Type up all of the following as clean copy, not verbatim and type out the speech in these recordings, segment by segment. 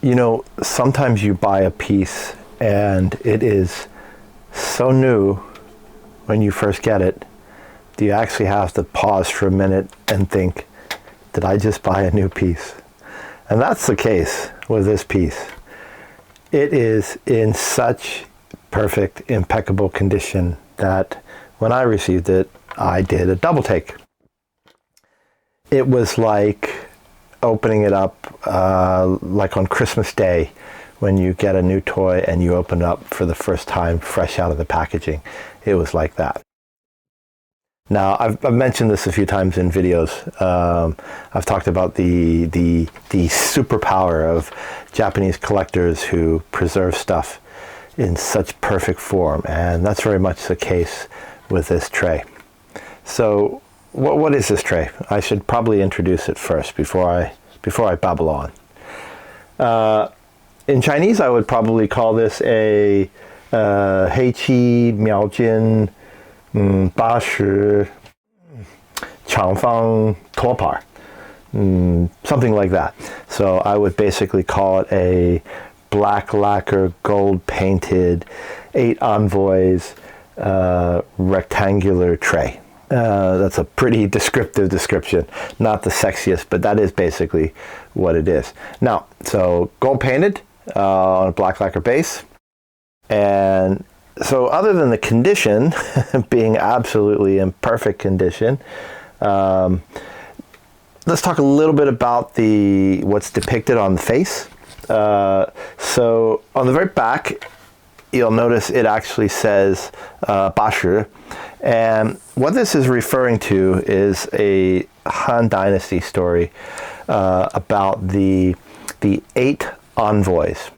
You know, sometimes you buy a piece and it is so new when you first get it, do you actually have to pause for a minute and think, did I just buy a new piece? And that's the case with this piece. It is in such perfect, impeccable condition that when I received it, I did a double take. It was like opening it up like on Christmas Day when you get a new toy and you open it up for the first time fresh out of the packaging. It was like that. Now, I've mentioned this a few times in videos. I've talked about the superpower of Japanese collectors who preserve stuff in such perfect form, and that's very much the case with this tray. So, what is this tray? I should probably introduce it first before I babble on. In Chinese, I would probably call this a Heiqi Miaojin 80 长方托盘, something like that. So I would basically call it a black lacquer, gold painted, 8 envoys rectangular tray. That's a pretty descriptive description. Not the sexiest, but that is basically what it is. Now, so gold painted on a black lacquer base. And so other than the condition being absolutely in perfect condition, let's talk a little bit about what's depicted on the face. So on the very back, you'll notice it actually says 80. And what this is referring to is a Han Dynasty story about the 8 envoys.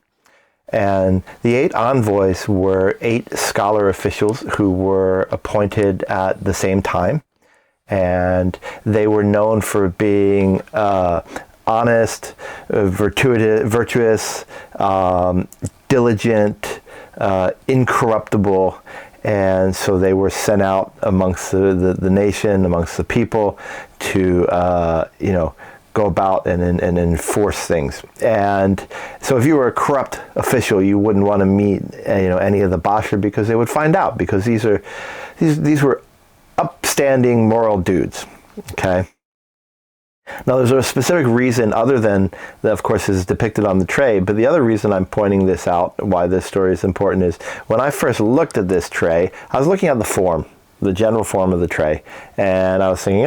And the 8 envoys were 8 scholar officials who were appointed at the same time. And they were known for being honest, virtuous, diligent, incorruptible. And so they were sent out amongst the nation, amongst the people to, go about and enforce things. And so if you were a corrupt official, you wouldn't want to meet, any of the Basher because they would find out, because these were upstanding moral dudes. Okay. Now, there's a specific reason other than that, of course, is depicted on the tray, but the other reason I'm pointing this out, why this story is important, is when I first looked at this tray, I was looking at the form, the general form of the tray, and I was thinking,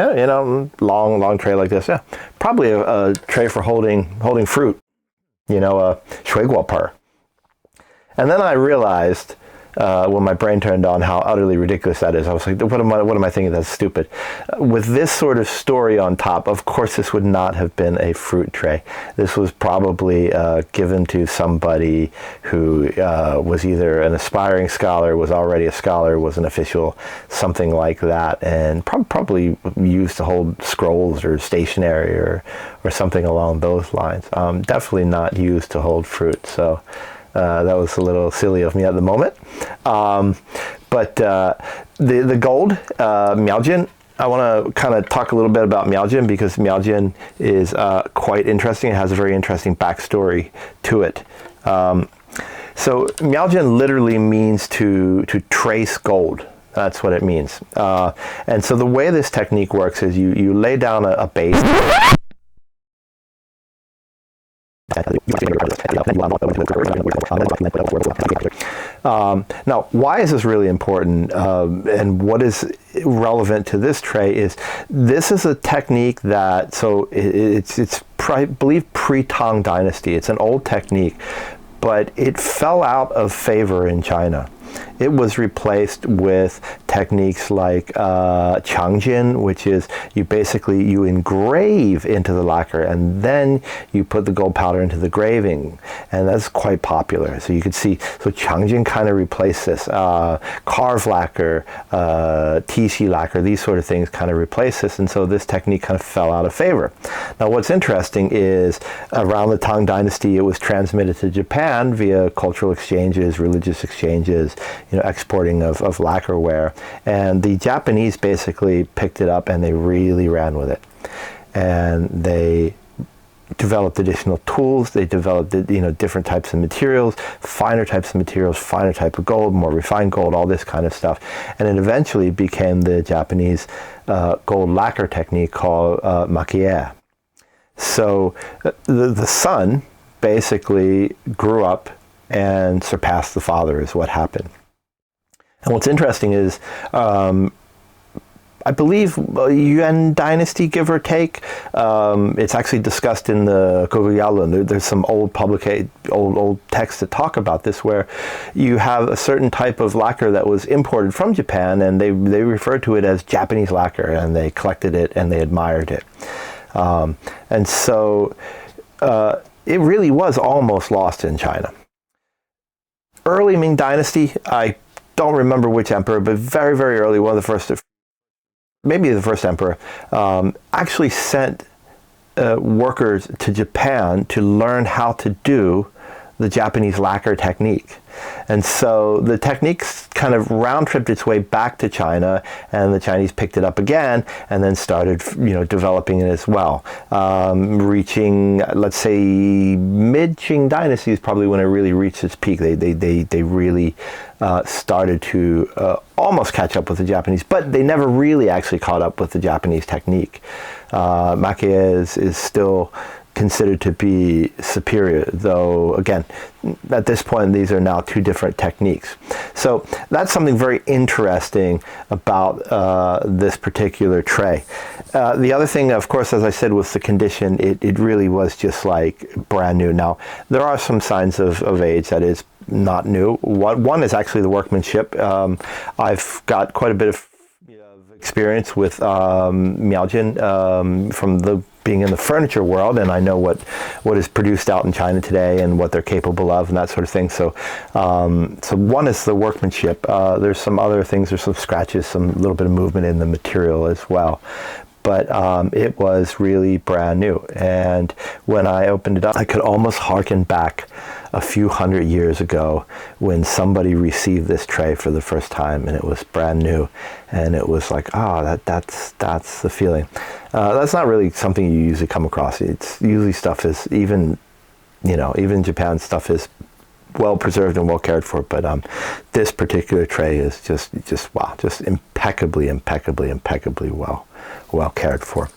long tray like this, probably a tray for holding fruit, a 水果盆. And then I realized, when my brain turned on, how utterly ridiculous that is. I was like, what am I thinking? That's stupid. With this sort of story on top, of course this would not have been a fruit tray. This was probably given to somebody who was either an aspiring scholar, was already a scholar, was an official, something like that, and probably used to hold scrolls or stationery or something along those lines. Definitely not used to hold fruit. So that was a little silly of me at the moment. But the gold, miaojin, I want to kind of talk a little bit about miaojin because miaojin is quite interesting. It has a very interesting backstory to it. So miaojin literally means to trace gold. That's what it means. And so the way this technique works is you lay down a base. Now, why is this really important, and what is relevant to this tray is this is a technique that, so it's I believe pre-Tang Dynasty. It's an old technique, but it fell out of favor in China. It was replaced with techniques like changjin, which is you engrave into the lacquer and then you put the gold powder into the graving, and that's quite popular. So you could see, so changjin kind of replaced this. Carved lacquer, TC lacquer, these sort of things kind of replaced this, and so this technique kind of fell out of favor. Now what's interesting is around the Tang Dynasty it was transmitted to Japan via cultural exchanges, religious exchanges, exporting of lacquerware, and the Japanese basically picked it up and they really ran with it, and they developed additional tools. They developed, different types of materials, finer types of materials, finer type of gold, more refined gold, all this kind of stuff. And it eventually became the Japanese gold lacquer technique called Maki-e. So the son basically grew up and surpassed the father is what happened. And what's interesting is, I believe Yuan dynasty, give or take. It's actually discussed in the Koguyalu. There's some old texts that talk about this, where you have a certain type of lacquer that was imported from Japan, and they referred to it as Japanese lacquer, and they collected it and they admired it. And so it really was almost lost in China. Early Ming Dynasty, I don't remember which emperor, but very, very early, one of the first, maybe the first emperor, actually sent workers to Japan to learn how to do the Japanese lacquer technique. And so the techniques kind of round-tripped its way back to China, and the Chinese picked it up again and then started, developing it as well. Reaching, let's say, mid-Qing dynasty is probably when it really reached its peak. They really started to almost catch up with the Japanese, but they never really actually caught up with the Japanese technique. Maki-e is still considered to be superior, though again, at this point, these are now two different techniques. So that's something very interesting about this particular tray. The other thing, of course, as I said, was the condition. It really was just like brand new. Now, there are some signs of age that is not new. One is actually the workmanship. I've got quite a bit of experience with miao from being in the furniture world, and I know what is produced out in China today and what they're capable of and that sort of thing. So so one is the workmanship. There's some other things. There's some scratches, some little bit of movement in the material as well. But it was really brand new. And when I opened it up, I could almost harken back a few hundred years ago when somebody received this tray for the first time, and it was brand new, and it was like, that's the feeling. That's not really something you usually come across. It's usually stuff is even in Japan, stuff is well preserved and well cared for, but this particular tray is just wow, just impeccably well cared for.